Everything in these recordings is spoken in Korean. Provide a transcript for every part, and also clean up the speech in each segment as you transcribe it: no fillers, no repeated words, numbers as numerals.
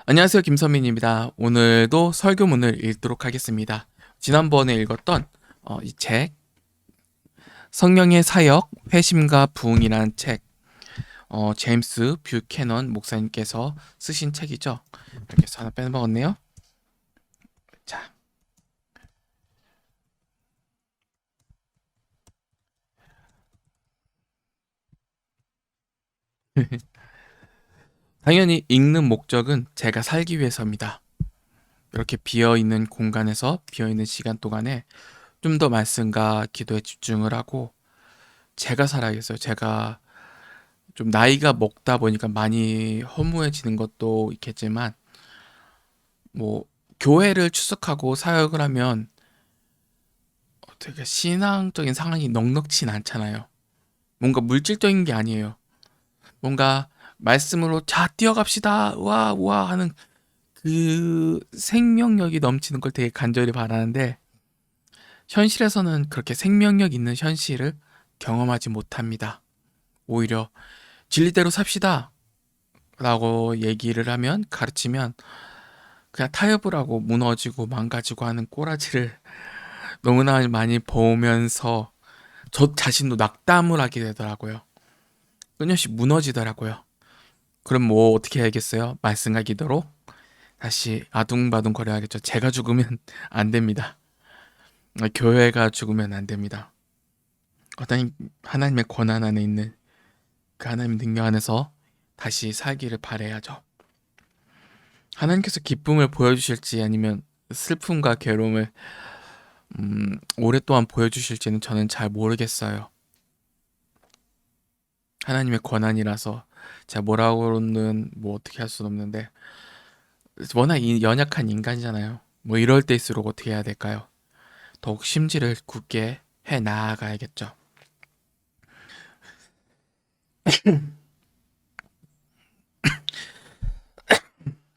안녕하세요. 김선민입니다. 오늘도 설교문을 읽도록 하겠습니다. 지난번에 읽었던 이 책, 성령의 사역, 회심과 부흥이라는 책, 제임스 뷰캐넌 목사님께서 쓰신 책이죠. 이렇게 해서 하나 빼먹었네요. 자, 당연히 읽는 목적은 제가 살기 위해서입니다. 이렇게 비어있는 공간에서 비어있는 시간 동안에 좀 더 말씀과 기도에 집중을 하고 제가 살아야겠어요. 제가 좀 나이가 먹다 보니까 많이 허무해지는 것도 있겠지만 뭐 교회를 출석하고 사역을 하면 되게 신앙적인 상황이 넉넉진 않잖아요. 뭔가 물질적인 게 아니에요. 뭔가 말씀으로 자 뛰어갑시다 와 와 하는 그 생명력이 넘치는 걸 되게 간절히 바라는데 현실에서는 그렇게 생명력 있는 현실을 경험하지 못합니다. 오히려 진리대로 삽시다 라고 얘기를 하면 가르치면 그냥 타협을 하고 무너지고 망가지고 하는 꼬라지를 너무나 많이 보면서 저 자신도 낙담을 하게 되더라고요. 끊임없이 무너지더라고요. 그럼 뭐 어떻게 해야겠어요? 말씀과 기도로 다시 아둥바둥 거려야겠죠. 제가 죽으면 안 됩니다. 교회가 죽으면 안 됩니다. 하나님의 권한 안에 있는 그 하나님의 능력 안에서 다시 살기를 바라야죠. 하나님께서 기쁨을 보여주실지 아니면 슬픔과 괴로움을 오랫동안 보여주실지는 저는 잘 모르겠어요. 하나님의 권한이라서 제가 뭐라고는 뭐 어떻게 할 수는 없는데 워낙 연약한 인간이잖아요. 뭐 이럴 때일수록 어떻게 해야 될까요? 더욱 심지를 굳게 해 나아가야겠죠.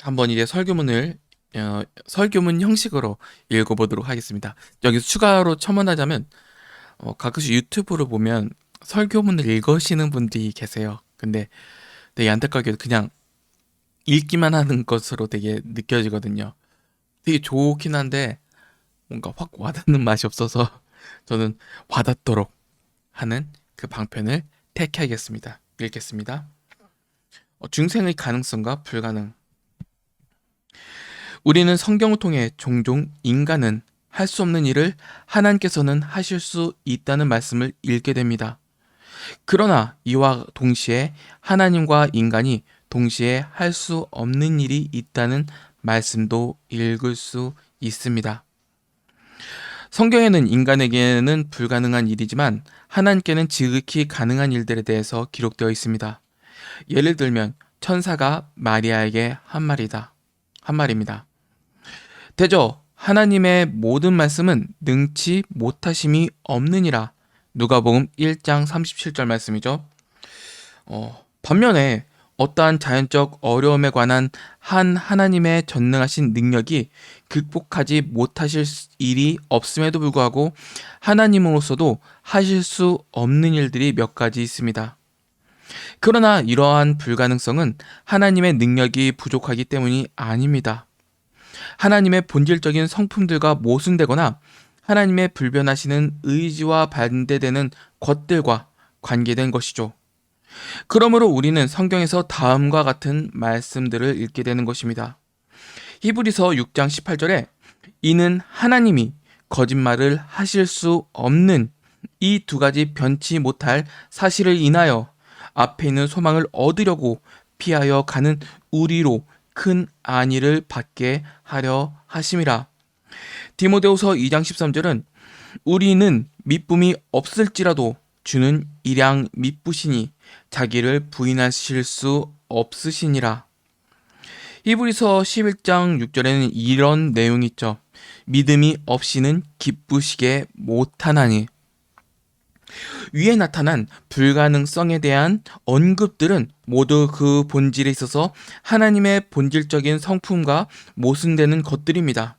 한번 이제 설교문 형식으로 읽어보도록 하겠습니다. 여기서 추가로 첨언하자면 가끔씩 유튜브를 보면 설교문을 읽으시는 분들이 계세요. 근데 되게 안타깝게도 그냥 읽기만 하는 것으로 되게 느껴지거든요. 되게 좋긴 한데 뭔가 확 와닿는 맛이 없어서 저는 와닿도록 하는 그 방편을 택하겠습니다. 읽겠습니다. 중생의 가능성과 불가능. 우리는 성경을 통해 종종 인간은 할 수 없는 일을 하나님께서는 하실 수 있다는 말씀을 읽게 됩니다. 그러나 이와 동시에 하나님과 인간이 동시에 할 수 없는 일이 있다는 말씀도 읽을 수 있습니다. 성경에는 인간에게는 불가능한 일이지만 하나님께는 지극히 가능한 일들에 대해서 기록되어 있습니다. 예를 들면 천사가 마리아에게 한 말입니다. 대저 하나님의 모든 말씀은 능치 못하심이 없느니라. 누가복음 1장 37절 말씀이죠. 반면에 어떠한 자연적 어려움에 관한 하나님의 전능하신 능력이 극복하지 못하실 일이 없음에도 불구하고 하나님으로서도 하실 수 없는 일들이 몇 가지 있습니다. 그러나 이러한 불가능성은 하나님의 능력이 부족하기 때문이 아닙니다. 하나님의 본질적인 성품들과 모순되거나 하나님의 불변하시는 의지와 반대되는 것들과 관계된 것이죠. 그러므로 우리는 성경에서 다음과 같은 말씀들을 읽게 되는 것입니다. 히브리서 6장 18절에 이는 하나님이 거짓말을 하실 수 없는 이 두 가지 변치 못할 사실을 인하여 앞에 있는 소망을 얻으려고 피하여 가는 우리로 큰 안위를 받게 하려 하심이라. 디모데후서 2장 13절은 우리는 미쁨이 없을지라도 주는 일양 미쁘시니 자기를 부인하실 수 없으시니라. 히브리서 11장 6절에는 이런 내용이 있죠. 믿음이 없이는 기쁘시게 못하나니. 위에 나타난 불가능성에 대한 언급들은 모두 그 본질에 있어서 하나님의 본질적인 성품과 모순되는 것들입니다.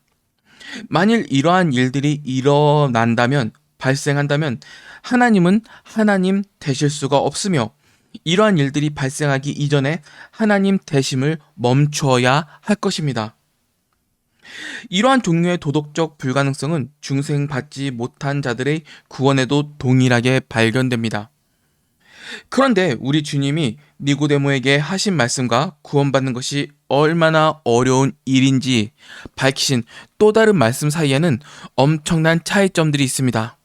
만일 이러한 일들이 발생한다면 하나님은 하나님 되실 수가 없으며 이러한 일들이 발생하기 이전에 하나님 대심을 멈추어야 할 것입니다. 이러한 종류의 도덕적 불가능성은 중생받지 못한 자들의 구원에도 동일하게 발견됩니다. 그런데 우리 주님이 니고데모에게 하신 말씀과 구원받는 것이 얼마나 어려운 일인지 밝히신 또 다른 말씀 사이에는 엄청난 차이점들이 있습니다.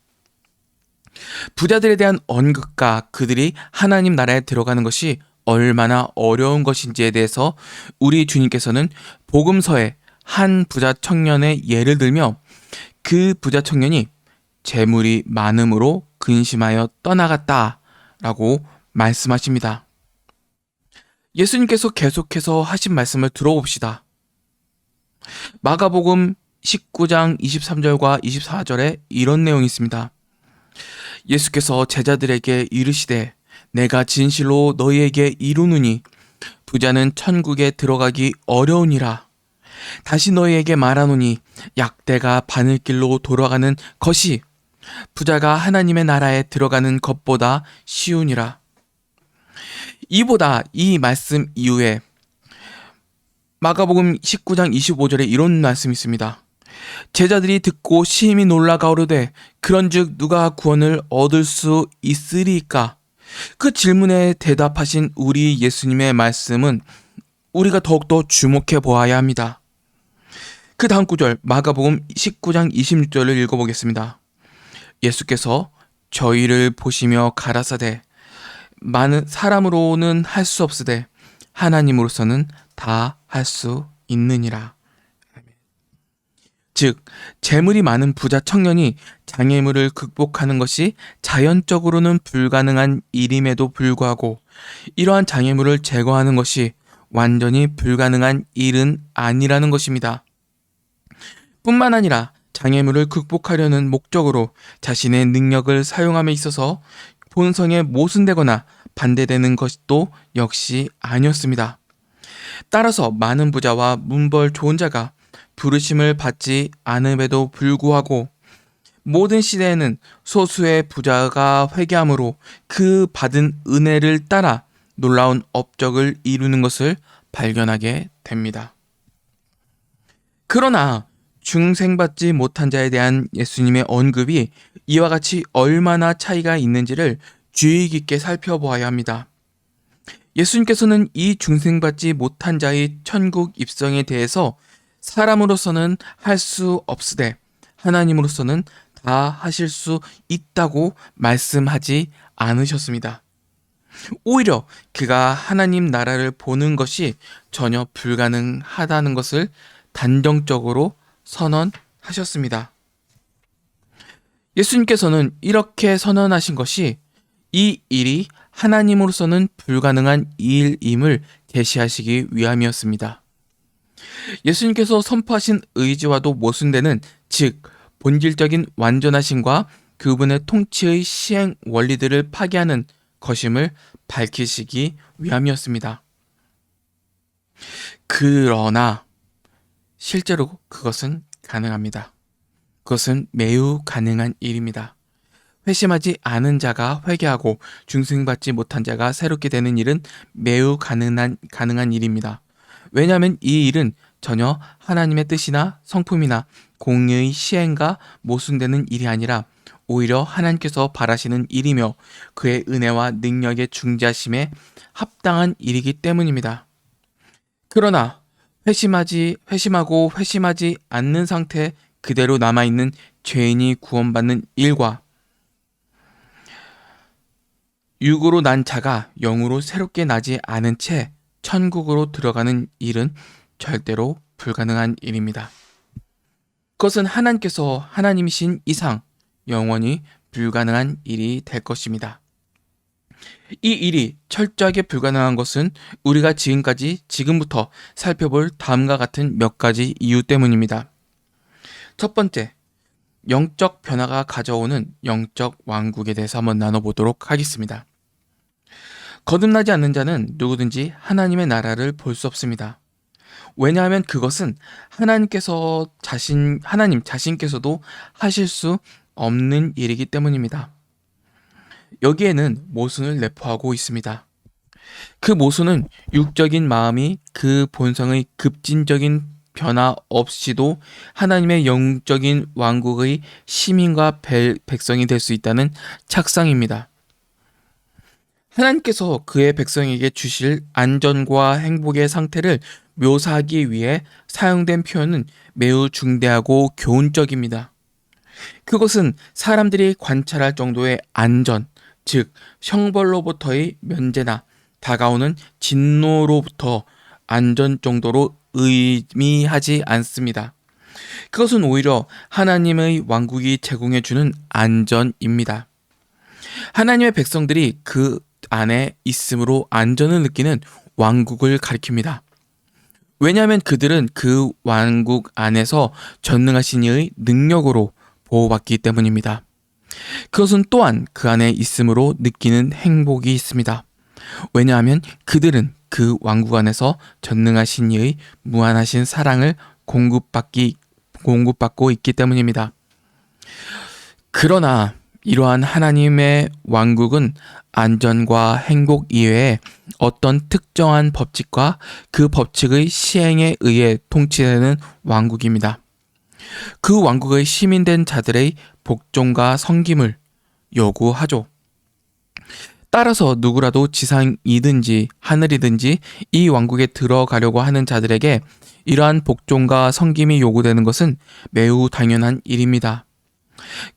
부자들에 대한 언급과 그들이 하나님 나라에 들어가는 것이 얼마나 어려운 것인지에 대해서 우리 주님께서는 복음서에 한 부자 청년의 예를 들며 그 부자 청년이 재물이 많음으로 근심하여 떠나갔다라고 말씀하십니다. 예수님께서 계속해서 하신 말씀을 들어봅시다. 마가복음 19장 23절과 24절에 이런 내용이 있습니다. 예수께서 제자들에게 이르시되 내가 진실로 너희에게 이루노니 부자는 천국에 들어가기 어려우니라. 다시 너희에게 말하노니 약대가 바늘길로 돌아가는 것이 부자가 하나님의 나라에 들어가는 것보다 쉬우니라. 이보다 이 말씀 이후에 마가복음 19장 25절에 이런 말씀이 있습니다. 제자들이 듣고 심히 놀라 가오르되 그런즉 누가 구원을 얻을 수 있으리까? 그 질문에 대답하신 우리 예수님의 말씀은 우리가 더욱더 주목해 보아야 합니다. 그 다음 구절 마가복음 19장 26절을 읽어보겠습니다. 예수께서 저희를 보시며 가라사대 많은 사람으로는 할 수 없으되 하나님으로서는 다 할 수 있느니라. 즉 재물이 많은 부자 청년이 장애물을 극복하는 것이 자연적으로는 불가능한 일임에도 불구하고 이러한 장애물을 제거하는 것이 완전히 불가능한 일은 아니라는 것입니다. 뿐만 아니라 장애물을 극복하려는 목적으로 자신의 능력을 사용함에 있어서 본성에 모순되거나 반대되는 것도 역시 아니었습니다. 따라서 많은 부자와 문벌 좋은 자가 부르심을 받지 않음에도 불구하고 모든 시대에는 소수의 부자가 회개함으로 그 받은 은혜를 따라 놀라운 업적을 이루는 것을 발견하게 됩니다. 그러나 중생받지 못한 자에 대한 예수님의 언급이 이와 같이 얼마나 차이가 있는지를 주의 깊게 살펴보아야 합니다. 예수님께서는 이 중생받지 못한 자의 천국 입성에 대해서 사람으로서는 할 수 없으되 하나님으로서는 다 하실 수 있다고 말씀하지 않으셨습니다. 오히려 그가 하나님 나라를 보는 것이 전혀 불가능하다는 것을 단정적으로 선언하셨습니다. 예수님께서는 이렇게 선언하신 것이 이 일이 하나님으로서는 불가능한 일임을 계시하시기 위함이었습니다. 예수님께서 선포하신 의지와도 모순되는 즉 본질적인 완전하심과 그분의 통치의 시행 원리들을 파괴하는 것임을 밝히시기 위함이었습니다. 그러나 실제로 그것은 가능합니다. 그것은 매우 가능한 일입니다. 회심하지 않은 자가 회개하고 중생받지 못한 자가 새롭게 되는 일은 매우 가능한 일입니다. 왜냐하면 이 일은 전혀 하나님의 뜻이나 성품이나 공의의 시행과 모순되는 일이 아니라 오히려 하나님께서 바라시는 일이며 그의 은혜와 능력의 중재하심에 합당한 일이기 때문입니다. 그러나 회심하고 회심하지 않는 상태 그대로 남아있는 죄인이 구원받는 일과 육으로 난 자가 영으로 새롭게 나지 않은 채 천국으로 들어가는 일은 절대로 불가능한 일입니다. 그것은 하나님께서 하나님이신 이상 영원히 불가능한 일이 될 것입니다. 이 일이 철저하게 불가능한 것은 우리가 지금부터 살펴볼 다음과 같은 몇 가지 이유 때문입니다. 첫 번째, 영적 변화가 가져오는 영적 왕국에 대해서 한번 나눠보도록 하겠습니다. 거듭나지 않는 자는 누구든지 하나님의 나라를 볼 수 없습니다. 왜냐하면 그것은 하나님 자신께서도 하실 수 없는 일이기 때문입니다. 여기에는 모순을 내포하고 있습니다. 그 모순은 육적인 마음이 그 본성의 급진적인 변화 없이도 하나님의 영적인 왕국의 시민과 백성이 될 수 있다는 착상입니다. 하나님께서 그의 백성에게 주실 안전과 행복의 상태를 묘사하기 위해 사용된 표현은 매우 중대하고 교훈적입니다. 그것은 사람들이 관찰할 정도의 안전, 즉 형벌로부터의 면제나 다가오는 진노로부터 안전 정도로 의미하지 않습니다. 그것은 오히려 하나님의 왕국이 제공해주는 안전입니다. 하나님의 백성들이 그 안에 있음으로 안전을 느끼는 왕국을 가리킵니다. 왜냐하면 그들은 그 왕국 안에서 전능하신 이의 능력으로 보호받기 때문입니다. 그것은 또한 그 안에 있음으로 느끼는 행복이 있습니다. 왜냐하면 그들은 그 왕국 안에서 전능하신 이의 무한하신 사랑을 공급받고 있기 때문입니다. 그러나 이러한 하나님의 왕국은 안전과 행복 이외에 어떤 특정한 법칙과 그 법칙의 시행에 의해 통치되는 왕국입니다. 그 왕국의 시민된 자들의 복종과 섬김을 요구하죠. 따라서 누구라도 지상이든지 하늘이든지 이 왕국에 들어가려고 하는 자들에게 이러한 복종과 섬김이 요구되는 것은 매우 당연한 일입니다.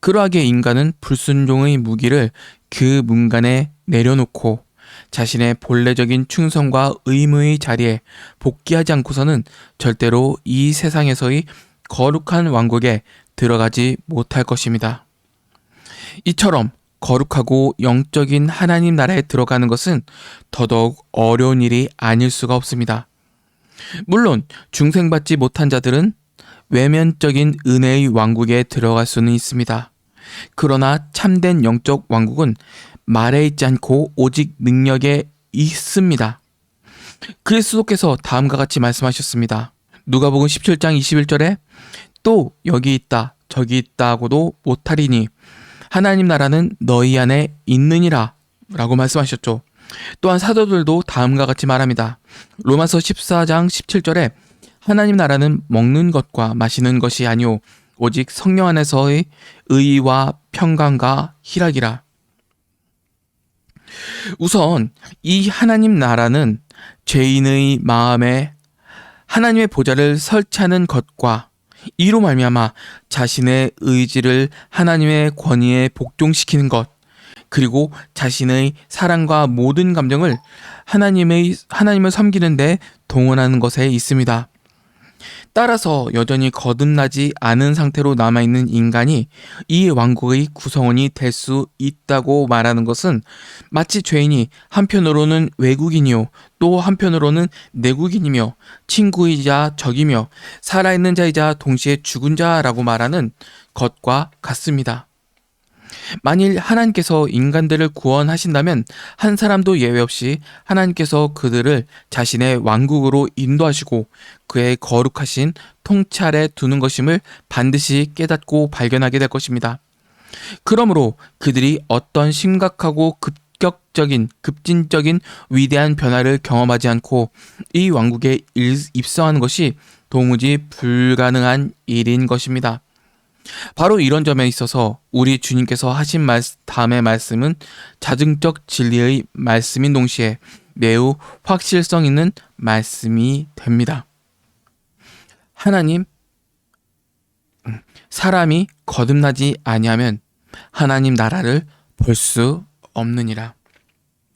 그러하기에 인간은 불순종의 무기를 그 문간에 내려놓고 자신의 본래적인 충성과 의무의 자리에 복귀하지 않고서는 절대로 이 세상에서의 거룩한 왕국에 들어가지 못할 것입니다. 이처럼 거룩하고 영적인 하나님 나라에 들어가는 것은 더더욱 어려운 일이 아닐 수가 없습니다. 물론 중생받지 못한 자들은 외면적인 은혜의 왕국에 들어갈 수는 있습니다. 그러나 참된 영적 왕국은 말에 있지 않고 오직 능력에 있습니다. 그리스도께서 다음과 같이 말씀하셨습니다. 누가복음 17장 21절에 또 여기 있다 저기 있다 하고도 못하리니 하나님 나라는 너희 안에 있느니라 라고 말씀하셨죠. 또한 사도들도 다음과 같이 말합니다. 로마서 14장 17절에 하나님 나라는 먹는 것과 마시는 것이 아니오 오직 성령 안에서의 의와 평강과 희락이라. 우선 이 하나님 나라는 죄인의 마음에 하나님의 보좌를 설치하는 것과 이로 말미암아 자신의 의지를 하나님의 권위에 복종시키는 것, 그리고 자신의 사랑과 모든 감정을 하나님을 섬기는 데 동원하는 것에 있습니다. 따라서 여전히 거듭나지 않은 상태로 남아있는 인간이 이 왕국의 구성원이 될 수 있다고 말하는 것은 마치 죄인이 한편으로는 외국인이요 또 한편으로는 내국인이며 친구이자 적이며 살아있는 자이자 동시에 죽은 자라고 말하는 것과 같습니다. 만일 하나님께서 인간들을 구원하신다면 한 사람도 예외 없이 하나님께서 그들을 자신의 왕국으로 인도하시고 그의 거룩하신 통찰에 두는 것임을 반드시 깨닫고 발견하게 될 것입니다. 그러므로 그들이 어떤 심각하고 급진적인 위대한 변화를 경험하지 않고 이 왕국에 입성하는 것이 도무지 불가능한 일인 것입니다. 바로 이런 점에 있어서 우리 주님께서 하신 다음의 말씀은 자증적 진리의 말씀인 동시에 매우 확실성 있는 말씀이 됩니다. 하나님, 사람이 거듭나지 아니하면 하나님 나라를 볼 수 없느니라.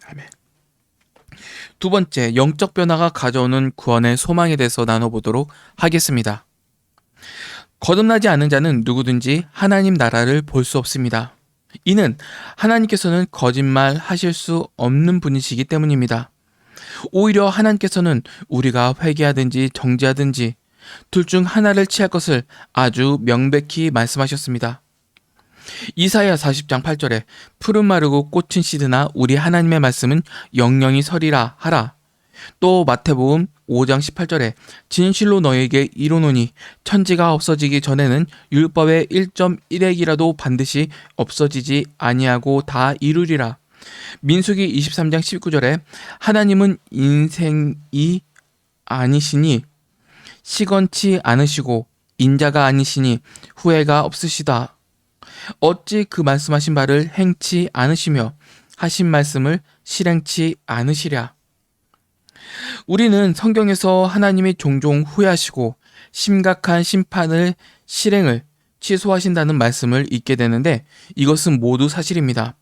아멘. 두 번째, 영적 변화가 가져오는 구원의 소망에 대해서 나눠보도록 하겠습니다. 거듭나지 않은 자는 누구든지 하나님 나라를 볼 수 없습니다. 이는 하나님께서는 거짓말 하실 수 없는 분이시기 때문입니다. 오히려 하나님께서는 우리가 회개하든지 정죄하든지 둘 중 하나를 취할 것을 아주 명백히 말씀하셨습니다. 이사야 40장 8절에 푸른 마르고 꽃은 시드나 우리 하나님의 말씀은 영영이 서리라 하라. 또 마태복음 5장 18절에 진실로 너에게 이르노니 천지가 없어지기 전에는 율법의 1.1핵이라도 반드시 없어지지 아니하고 다 이루리라. 민수기 23장 19절에 하나님은 인생이 아니시니 시건치 않으시고 인자가 아니시니 후회가 없으시다. 어찌 그 말씀하신 바를 행치 않으시며 하신 말씀을 실행치 않으시랴. 우리는 성경에서 하나님이 종종 후회하시고 심각한 심판을 실행을 취소하신다는 말씀을 읽게 되는데 이것은 모두 사실입니다.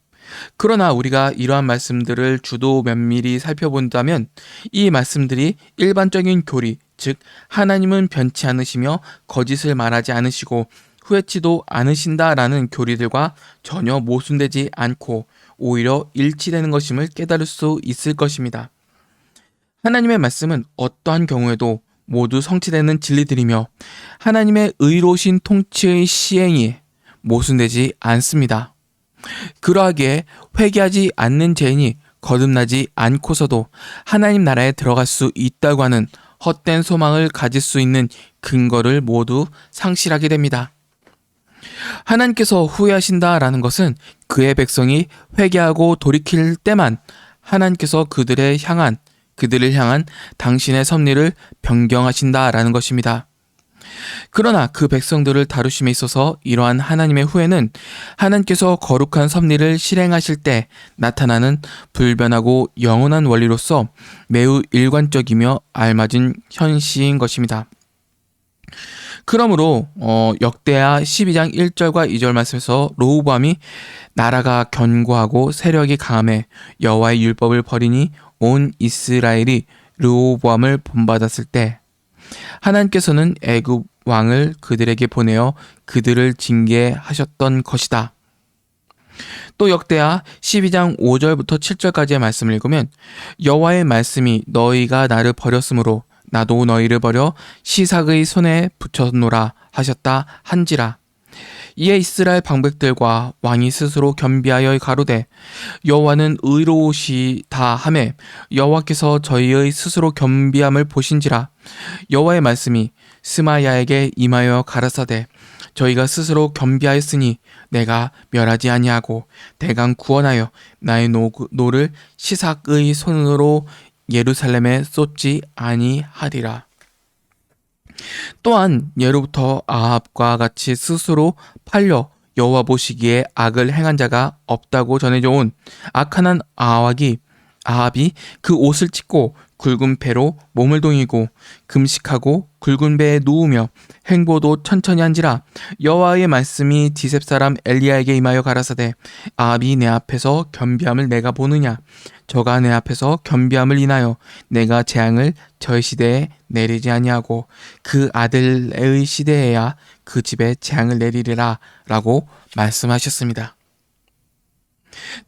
그러나 우리가 이러한 말씀들을 주도 면밀히 살펴본다면 이 말씀들이 일반적인 교리, 즉 하나님은 변치 않으시며 거짓을 말하지 않으시고 후회치도 않으신다라는 교리들과 전혀 모순되지 않고 오히려 일치되는 것임을 깨달을 수 있을 것입니다. 하나님의 말씀은 어떠한 경우에도 모두 성취되는 진리들이며 하나님의 의로우신 통치의 시행이 모순되지 않습니다. 그러하기에 회개하지 않는 죄인이 거듭나지 않고서도 하나님 나라에 들어갈 수 있다고 하는 헛된 소망을 가질 수 있는 근거를 모두 상실하게 됩니다. 하나님께서 후회하신다라는 것은 그의 백성이 회개하고 돌이킬 때만 하나님께서 그들을 향한 당신의 섭리를 변경하신다라는 것입니다. 그러나 그 백성들을 다루심에 있어서 이러한 하나님의 후회는 하나님께서 거룩한 섭리를 실행하실 때 나타나는 불변하고 영원한 원리로서 매우 일관적이며 알맞은 현시인 것입니다. 그러므로 역대하 12장 1절과 2절 말씀에서 로브암이 나라가 견고하고 세력이 강함에 여호와의 율법을 버리니 온 이스라엘이 르호보암을 본받았을 때 하나님께서는 애굽 왕을 그들에게 보내어 그들을 징계하셨던 것이다. 또 역대하 12장 5절부터 7절까지의 말씀을 읽으면 여호와의 말씀이 너희가 나를 버렸으므로 나도 너희를 버려 시삭의 손에 붙여놓으라 하셨다 한지라. 이에 이스라엘 방백들과 왕이 스스로 겸비하여 가로되 여호와는 의로우시다 하매 여호와께서 저희의 스스로 겸비함을 보신지라. 여호와의 말씀이 스마야에게 임하여 가라사대 저희가 스스로 겸비하였으니 내가 멸하지 아니하고 대강 구원하여 나의 노를 시삭의 손으로 예루살렘에 쏟지 아니하리라. 또한 예로부터 아합과 같이 스스로 팔려 여호와 보시기에 악을 행한 자가 없다고 전해져 온 악한 아합이 그 옷을 찢고 굵은 배로 몸을 동이고 금식하고 굵은 배에 누우며 행보도 천천히 한지라. 여호와의 말씀이 디셉 사람 엘리야에게 임하여 가라사대 아합이 내 앞에서 겸비함을 내가 보느냐. 저가 내 앞에서 겸비함을 인하여 내가 재앙을 저의 시대에 내리지 아니하고 그 아들의 시대에야 그 집에 재앙을 내리리라 라고 말씀하셨습니다.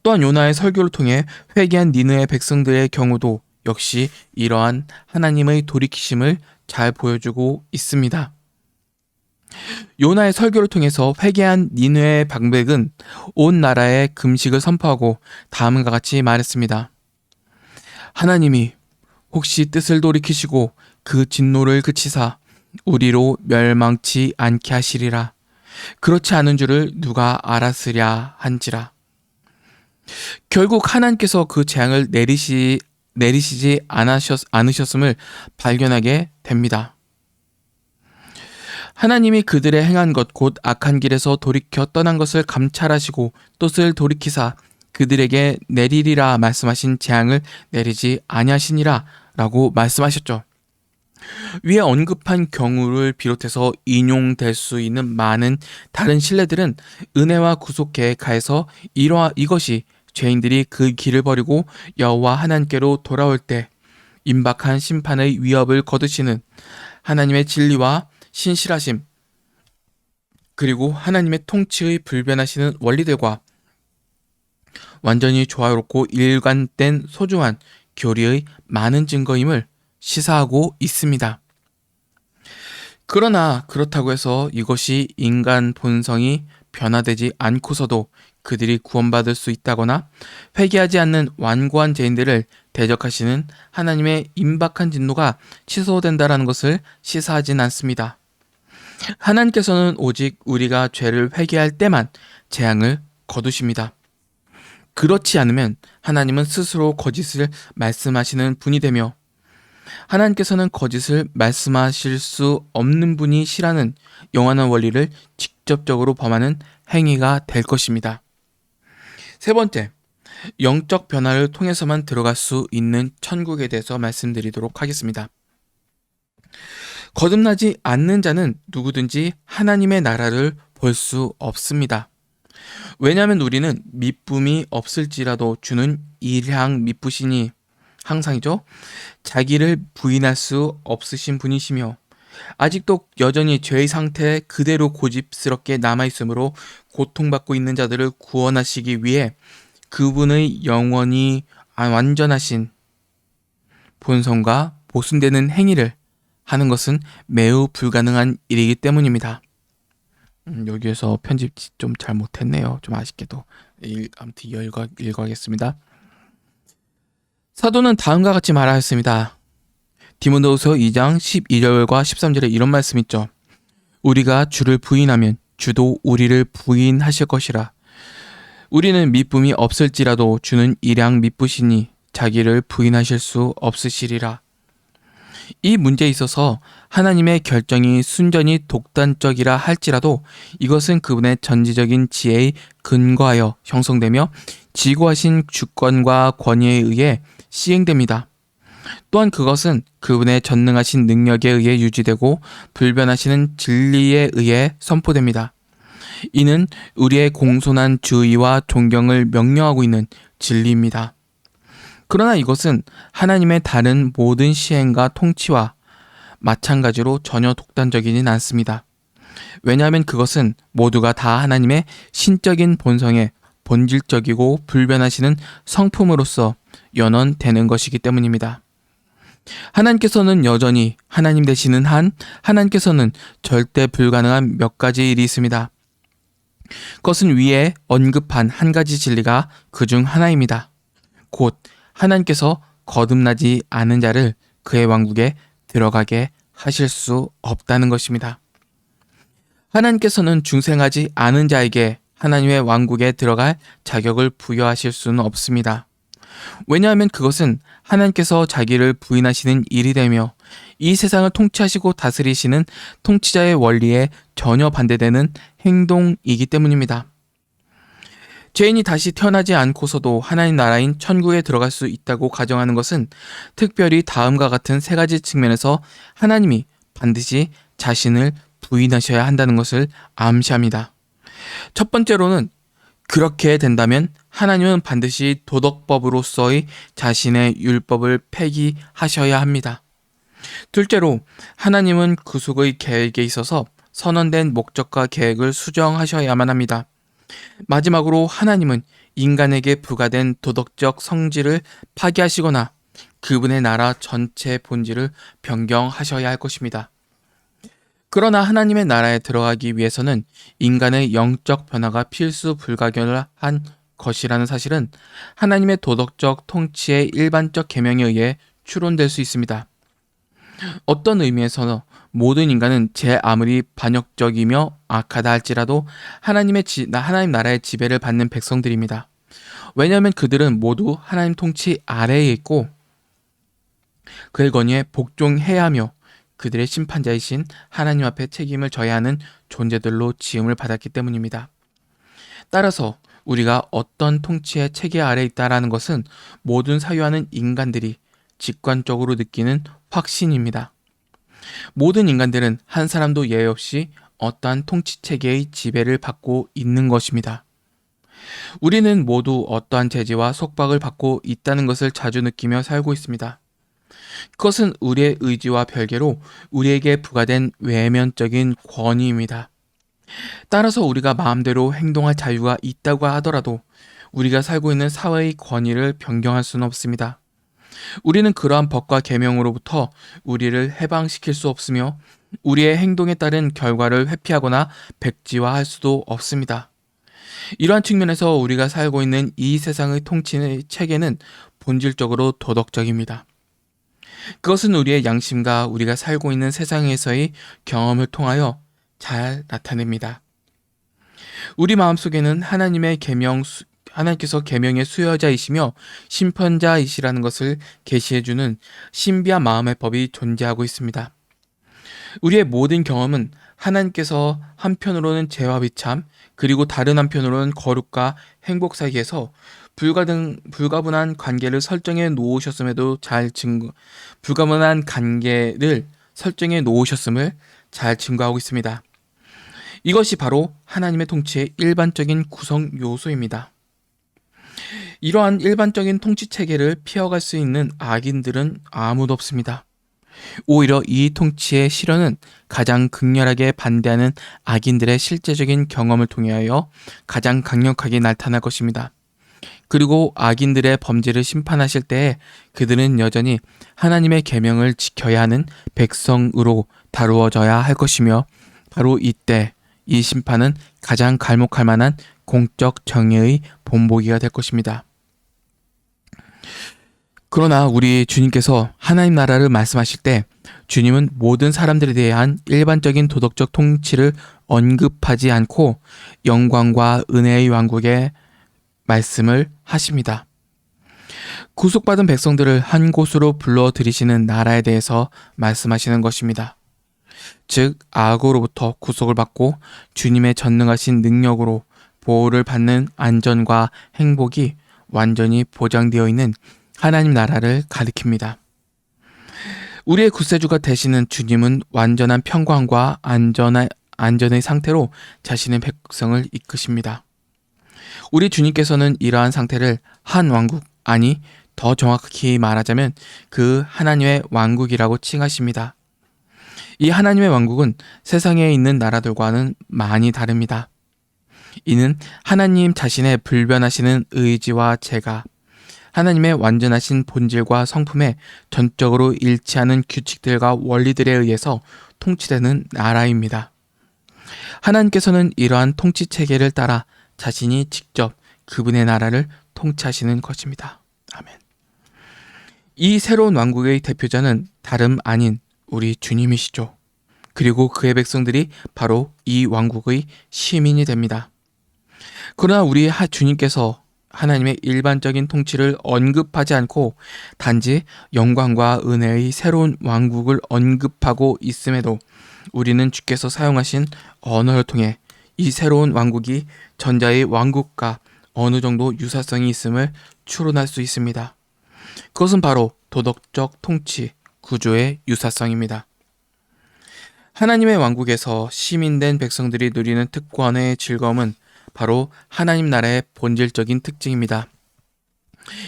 또한 요나의 설교를 통해 회개한 니느웨 백성들의 경우도 역시 이러한 하나님의 돌이키심을 잘 보여주고 있습니다. 요나의 설교를 통해서 회개한 니느웨 방백은 온 나라에 금식을 선포하고 다음과 같이 말했습니다. 하나님이 혹시 뜻을 돌이키시고 그 진노를 그치사 우리로 멸망치 않게 하시리라. 그렇지 않은 줄을 누가 알았으랴 한지라. 결국 하나님께서 그 재앙을 내리시지 않으셨음을 발견하게 됩니다. 하나님이 그들의 행한 것 곧 악한 길에서 돌이켜 떠난 것을 감찰하시고 뜻을 돌이키사 그들에게 내리리라 말씀하신 재앙을 내리지 아니하시니라 라고 말씀하셨죠. 위에 언급한 경우를 비롯해서 인용될 수 있는 많은 다른 신뢰들은 은혜와 구속에 가해서 이것이 죄인들이 그 길을 버리고 여호와 하나님께로 돌아올 때 임박한 심판의 위협을 거두시는 하나님의 진리와 신실하심 그리고 하나님의 통치의 불변하시는 원리들과 완전히 조화롭고 일관된 소중한 교리의 많은 증거임을 시사하고 있습니다. 그러나 그렇다고 해서 이것이 인간 본성이 변화되지 않고서도 그들이 구원받을 수 있다거나 회개하지 않는 완고한 죄인들을 대적하시는 하나님의 임박한 진노가 취소된다라는 것을 시사하진 않습니다. 하나님께서는 오직 우리가 죄를 회개할 때만 재앙을 거두십니다. 그렇지 않으면 하나님은 스스로 거짓을 말씀하시는 분이 되며 하나님께서는 거짓을 말씀하실 수 없는 분이시라는 영원한 원리를 직접적으로 범하는 행위가 될 것입니다. 세 번째, 영적 변화를 통해서만 들어갈 수 있는 천국에 대해서 말씀드리도록 하겠습니다. 거듭나지 않는 자는 누구든지 하나님의 나라를 볼 수 없습니다. 왜냐하면 우리는 미쁨이 없을지라도 주는 일향 미쁘시니 항상이죠. 자기를 부인할 수 없으신 분이시며 아직도 여전히 죄의 상태에 그대로 고집스럽게 남아있으므로 고통받고 있는 자들을 구원하시기 위해 그분의 영원히 완전하신 본성과 보순되는 행위를 하는 것은 매우 불가능한 일이기 때문입니다. 여기에서 편집 좀 잘못했네요. 좀 아쉽게도. 아무튼 읽어가겠습니다. 사도는 다음과 같이 말하였습니다. 디모데후서 2장 12절과 13절에 이런 말씀 있죠. 우리가 주를 부인하면 주도 우리를 부인하실 것이라. 우리는 미쁨이 없을지라도 주는 일향 미쁘시니 자기를 부인하실 수 없으시리라. 이 문제에 있어서 하나님의 결정이 순전히 독단적이라 할지라도 이것은 그분의 전지적인 지혜에 근거하여 형성되며 지고하신 주권과 권위에 의해 시행됩니다. 또한 그것은 그분의 전능하신 능력에 의해 유지되고 불변하시는 진리에 의해 선포됩니다. 이는 우리의 공손한 주의와 존경을 명령하고 있는 진리입니다. 그러나 이것은 하나님의 다른 모든 시행과 통치와 마찬가지로 전혀 독단적이진 않습니다. 왜냐하면 그것은 모두가 다 하나님의 신적인 본성에 본질적이고 불변하시는 성품으로서 연원되는 것이기 때문입니다. 하나님께서는 여전히 하나님 되시는 한 하나님께서는 절대 불가능한 몇 가지 일이 있습니다. 그것은 위에 언급한 한 가지 진리가 그중 하나입니다. 곧 하나님께서 거듭나지 않은 자를 그의 왕국에 들어가게 하실 수 없다는 것입니다. 하나님께서는 중생하지 않은 자에게 하나님의 왕국에 들어갈 자격을 부여하실 수는 없습니다. 왜냐하면 그것은 하나님께서 자기를 부인하시는 일이 되며 이 세상을 통치하시고 다스리시는 통치자의 원리에 전혀 반대되는 행동이기 때문입니다. 죄인이 다시 태어나지 않고서도 하나님 나라인 천국에 들어갈 수 있다고 가정하는 것은 특별히 다음과 같은 세 가지 측면에서 하나님이 반드시 자신을 부인하셔야 한다는 것을 암시합니다. 첫 번째로는 그렇게 된다면 하나님은 반드시 도덕법으로서의 자신의 율법을 폐기하셔야 합니다. 둘째로 하나님은 구속의 계획에 있어서 선언된 목적과 계획을 수정하셔야만 합니다. 마지막으로 하나님은 인간에게 부과된 도덕적 성질을 파기하시거나 그분의 나라 전체 본질을 변경하셔야 할 것입니다. 그러나 하나님의 나라에 들어가기 위해서는 인간의 영적 변화가 필수 불가결한 것이라는 사실은 하나님의 도덕적 통치의 일반적 계명에 의해 추론될 수 있습니다. 어떤 의미에서 모든 인간은 제 아무리 반역적이며 악하다 할지라도 하나님 나라의 지배를 받는 백성들입니다. 왜냐하면 그들은 모두 하나님 통치 아래에 있고 그의 권위에 복종해야 하며 그들의 심판자이신 하나님 앞에 책임을 져야 하는 존재들로 지음을 받았기 때문입니다. 따라서 우리가 어떤 통치의 체계 아래에 있다라는 것은 모든 사유하는 인간들이 직관적으로 느끼는 확신입니다. 모든 인간들은 한 사람도 예외 없이 어떠한 통치 체계의 지배를 받고 있는 것입니다. 우리는 모두 어떠한 제지와 속박을 받고 있다는 것을 자주 느끼며 살고 있습니다. 그것은 우리의 의지와 별개로 우리에게 부과된 외면적인 권위입니다. 따라서 우리가 마음대로 행동할 자유가 있다고 하더라도 우리가 살고 있는 사회의 권위를 변경할 수는 없습니다. 우리는 그러한 법과 계명으로부터 우리를 해방시킬 수 없으며 우리의 행동에 따른 결과를 회피하거나 백지화할 수도 없습니다. 이러한 측면에서 우리가 살고 있는 이 세상의 통치의 체계는 본질적으로 도덕적입니다. 그것은 우리의 양심과 우리가 살고 있는 세상에서의 경험을 통하여 잘 나타냅니다. 우리 마음속에는 하나님께서 계명의 수여자이시며 심판자이시라는 것을 계시해주는 신비한 마음의 법이 존재하고 있습니다. 우리의 모든 경험은 하나님께서 한편으로는 죄와 비참, 그리고 다른 한편으로는 거룩과 행복 사이에서 불가분한 관계를 설정해 놓으셨음에도 불가분한 관계를 설정해 놓으셨음을 잘 증거하고 있습니다. 이것이 바로 하나님의 통치의 일반적인 구성 요소입니다. 이러한 일반적인 통치 체계를 피해갈 수 있는 악인들은 아무도 없습니다. 오히려 이 통치의 실현은 가장 극렬하게 반대하는 악인들의 실제적인 경험을 통하여 가장 강력하게 나타날 것입니다. 그리고 악인들의 범죄를 심판하실 때에 그들은 여전히 하나님의 계명을 지켜야 하는 백성으로 다루어져야 할 것이며, 바로 이때 이 심판은 가장 갈목할 만한 공적 정의의 본보기가 될 것입니다. 그러나 우리 주님께서 하나님 나라를 말씀하실 때 주님은 모든 사람들에 대한 일반적인 도덕적 통치를 언급하지 않고 영광과 은혜의 왕국의 말씀을 하십니다. 구속받은 백성들을 한 곳으로 불러들이시는 나라에 대해서 말씀하시는 것입니다. 즉, 악으로부터 구속을 받고 주님의 전능하신 능력으로 보호를 받는 안전과 행복이 완전히 보장되어 있는 하나님 나라를 가리킵니다. 우리의 구세주가 되시는 주님은 완전한 평강과 안전의 상태로 자신의 백성을 이끄십니다. 우리 주님께서는 이러한 상태를 한 왕국, 아니 더 정확히 말하자면 그 하나님의 왕국이라고 칭하십니다. 이 하나님의 왕국은 세상에 있는 나라들과는 많이 다릅니다. 이는 하나님 자신의 불변하시는 의지와 제가, 하나님의 완전하신 본질과 성품에 전적으로 일치하는 규칙들과 원리들에 의해서 통치되는 나라입니다. 하나님께서는 이러한 통치 체계를 따라 자신이 직접 그분의 나라를 통치하시는 것입니다. 아멘. 이 새로운 왕국의 대표자는 다름 아닌 우리 주님이시죠. 그리고 그의 백성들이 바로 이 왕국의 시민이 됩니다. 그러나 우리 주님께서 하나님의 일반적인 통치를 언급하지 않고 단지 영광과 은혜의 새로운 왕국을 언급하고 있음에도 우리는 주께서 사용하신 언어를 통해 이 새로운 왕국이 전자의 왕국과 어느 정도 유사성이 있음을 추론할 수 있습니다. 그것은 바로 도덕적 통치 구조의 유사성입니다. 하나님의 왕국에서 시민된 백성들이 누리는 특권의 즐거움은 바로 하나님 나라의 본질적인 특징입니다.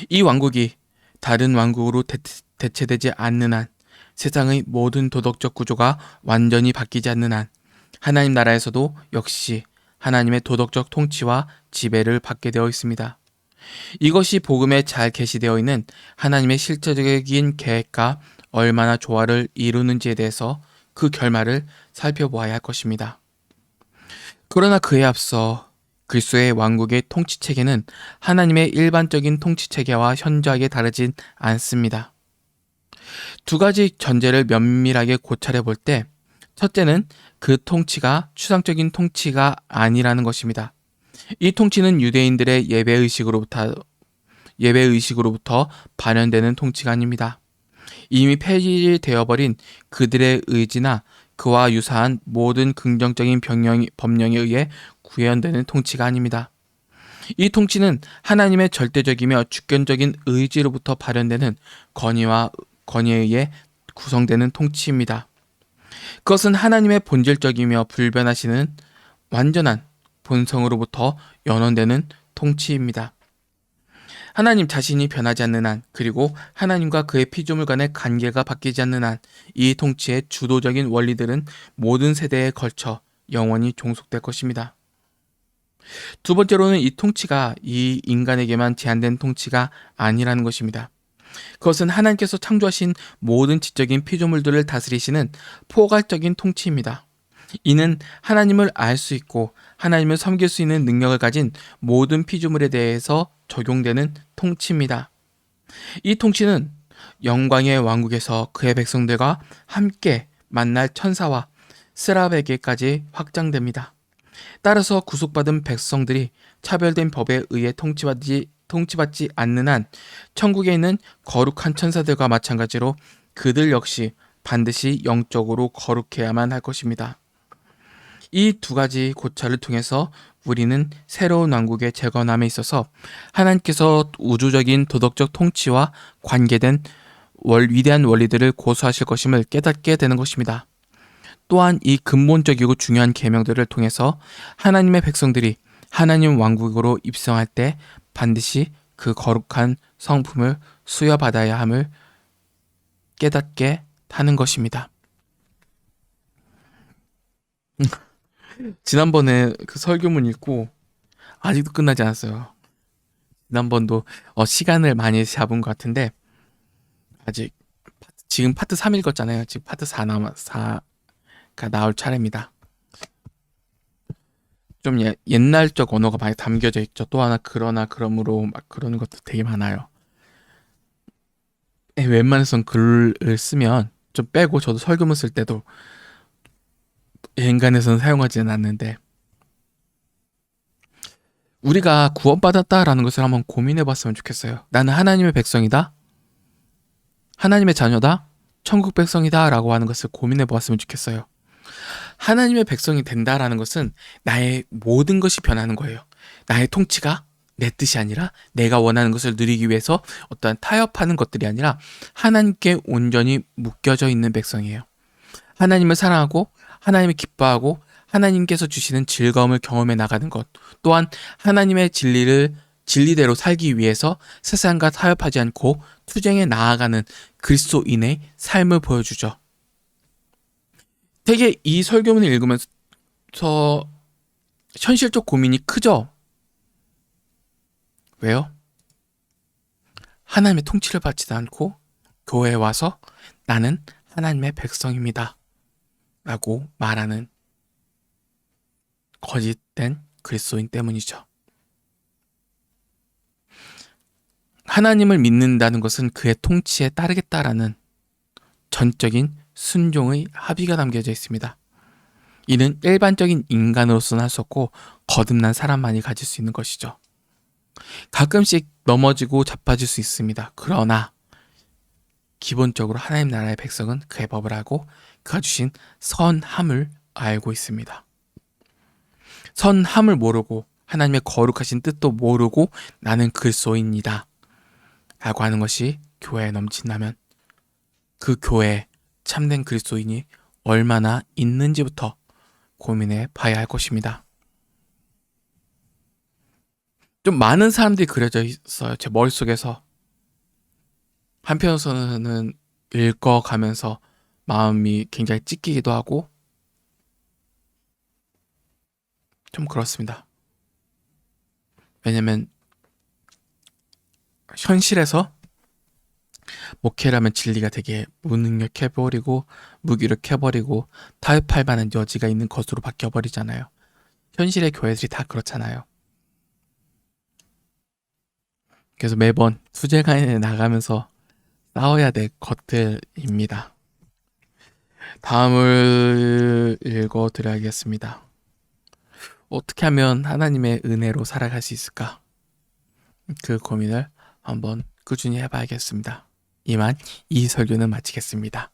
이 왕국이 다른 왕국으로 대체되지 않는 한, 세상의 모든 도덕적 구조가 완전히 바뀌지 않는 한, 하나님 나라에서도 역시 하나님의 도덕적 통치와 지배를 받게 되어 있습니다. 이것이 복음에 잘 계시되어 있는 하나님의 실제적인 계획과 얼마나 조화를 이루는지에 대해서 그 결말을 살펴보아야 할 것입니다. 그러나 그에 앞서 그리스도의 왕국의 통치 체계는 하나님의 일반적인 통치 체계와 현저하게 다르진 않습니다. 두 가지 전제를 면밀하게 고찰해 볼 때, 첫째는 그 통치가 추상적인 통치가 아니라는 것입니다. 이 통치는 유대인들의 예배의식으로부터 발현되는 통치가 아닙니다. 이미 폐지되어버린 그들의 의지나 그와 유사한 모든 긍정적인 법령에 의해 구현되는 통치가 아닙니다. 이 통치는 하나님의 절대적이며 주권적인 의지로부터 발현되는 권위에 의해 구성되는 통치입니다. 그것은 하나님의 본질적이며 불변하시는 완전한 본성으로부터 연원되는 통치입니다. 하나님 자신이 변하지 않는 한, 그리고 하나님과 그의 피조물 간의 관계가 바뀌지 않는 한, 이 통치의 주도적인 원리들은 모든 세대에 걸쳐 영원히 종속될 것입니다. 두 번째로는 이 통치가 이 인간에게만 제한된 통치가 아니라는 것입니다. 그것은 하나님께서 창조하신 모든 지적인 피조물들을 다스리시는 포괄적인 통치입니다. 이는 하나님을 알 수 있고 하나님을 섬길 수 있는 능력을 가진 모든 피조물에 대해서 적용되는 통치입니다. 이 통치는 영광의 왕국에서 그의 백성들과 함께 만날 천사와 스랍에게까지 확장됩니다. 따라서 구속받은 백성들이 차별된 법에 의해 통치받지 않는 한 천국에 있는 거룩한 천사들과 마찬가지로 그들 역시 반드시 영적으로 거룩해야만 할 것입니다. 이 두 가지 고찰을 통해서 우리는 새로운 왕국의 재건함에 있어서 하나님께서 우주적인 도덕적 통치와 관계된 위대한 원리들을 고수하실 것임을 깨닫게 되는 것입니다. 또한 이 근본적이고 중요한 계명들을 통해서 하나님의 백성들이 하나님 왕국으로 입성할 때 반드시 그 거룩한 성품을 수여받아야 함을 깨닫게 하는 것입니다. 지난번에 그 설교문 읽고 아직도 끝나지 않았어요. 지난번도 시간을 많이 잡은 것 같은데 아직 지금 파트 3 읽었잖아요. 지금 파트 4가 나올 차례입니다. 좀 옛날적 언어가 많이 담겨져 있죠. 또 하나 그러나 그러므로 막 그러는 것도 되게 많아요. 웬만해선 글을 쓰면 좀 빼고 저도 설교문 쓸 때도 인간에서는 사용하지는 않는데 우리가 구원받았다라는 것을 한번 고민해 봤으면 좋겠어요. 나는 하나님의 백성이다. 하나님의 자녀다. 천국 백성이다 라고 하는 것을 고민해 보았으면 좋겠어요. 하나님의 백성이 된다라는 것은 나의 모든 것이 변하는 거예요. 나의 통치가 내 뜻이 아니라 내가 원하는 것을 누리기 위해서 어떠한 타협하는 것들이 아니라 하나님께 온전히 묶여져 있는 백성이에요. 하나님을 사랑하고 하나님을 기뻐하고 하나님께서 주시는 즐거움을 경험해 나가는 것, 또한 하나님의 진리대로 살기 위해서 세상과 타협하지 않고 투쟁해 나아가는 그리스도인의 삶을 보여주죠. 되게 이 설교문을 읽으면서 현실적 고민이 크죠? 왜요? 하나님의 통치를 받지도 않고 교회에 와서 나는 하나님의 백성입니다 라고 말하는 거짓된 그리스도인 때문이죠. 하나님을 믿는다는 것은 그의 통치에 따르겠다라는 전적인 순종의 합의가 담겨져 있습니다. 이는 일반적인 인간으로서는 할 수 없고 거듭난 사람만이 가질 수 있는 것이죠. 가끔씩 넘어지고 자빠질 수 있습니다. 그러나 기본적으로 하나님 나라의 백성은 그의 법을 알고 그가 주신 선함을 알고 있습니다. 선함을 모르고 하나님의 거룩하신 뜻도 모르고 나는 그리스도인이다 라고 하는 것이 교회에 넘친다면 그 교회에 참된 그리스도인이 얼마나 있는지부터 고민해 봐야 할 것입니다. 좀 많은 사람들이 그려져 있어요. 제 머릿속에서. 한편으로는 읽어가면서 마음이 굉장히 찢기기도 하고 좀 그렇습니다. 왜냐면 현실에서 목회라면 진리가 되게 무능력해버리고 무기력해버리고 타협할 만한 여지가 있는 것으로 바뀌어버리잖아요. 현실의 교회들이 다 그렇잖아요. 그래서 매번 투쟁에 나가면서 싸워야 될 것들입니다. 다음을 읽어드려야겠습니다. 어떻게 하면 하나님의 은혜로 살아갈 수 있을까? 그 고민을 한번 꾸준히 해봐야겠습니다. 이만 이 설교는 마치겠습니다.